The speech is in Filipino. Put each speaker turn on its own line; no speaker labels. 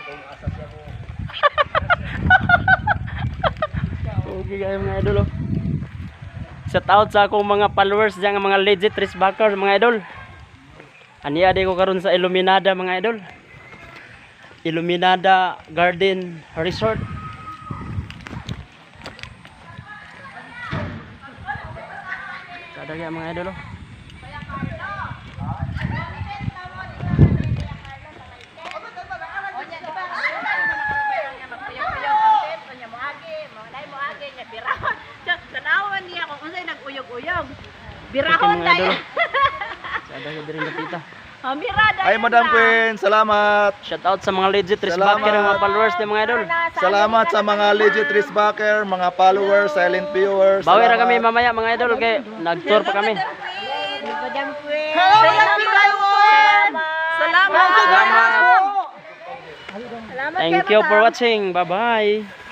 Okay kayo mga idol oh. Shout out sa akong mga followers diyan, mga legit Trisbackers mga idol. Aniya di ko karon sa Illuminada mga idol. Illuminada Garden Resort. Kada kaya mga idol oh.
Birahon na yan.
Sada ka din napita.
Ay, Madam Queen, salamat.
Shout out sa mga legit Trisbacker mga followers din mga idol.
Salamat sa mga legit Trisbacker, mga followers, silent viewers.
Bawi ra
Salamat.
kami mamaya mga idol kay nag-tour pa kami.
Madam Queen.
Hello, Madam Queen.
Salamat.
Salamat.
Salamat.
Thank you for watching. Bye-bye.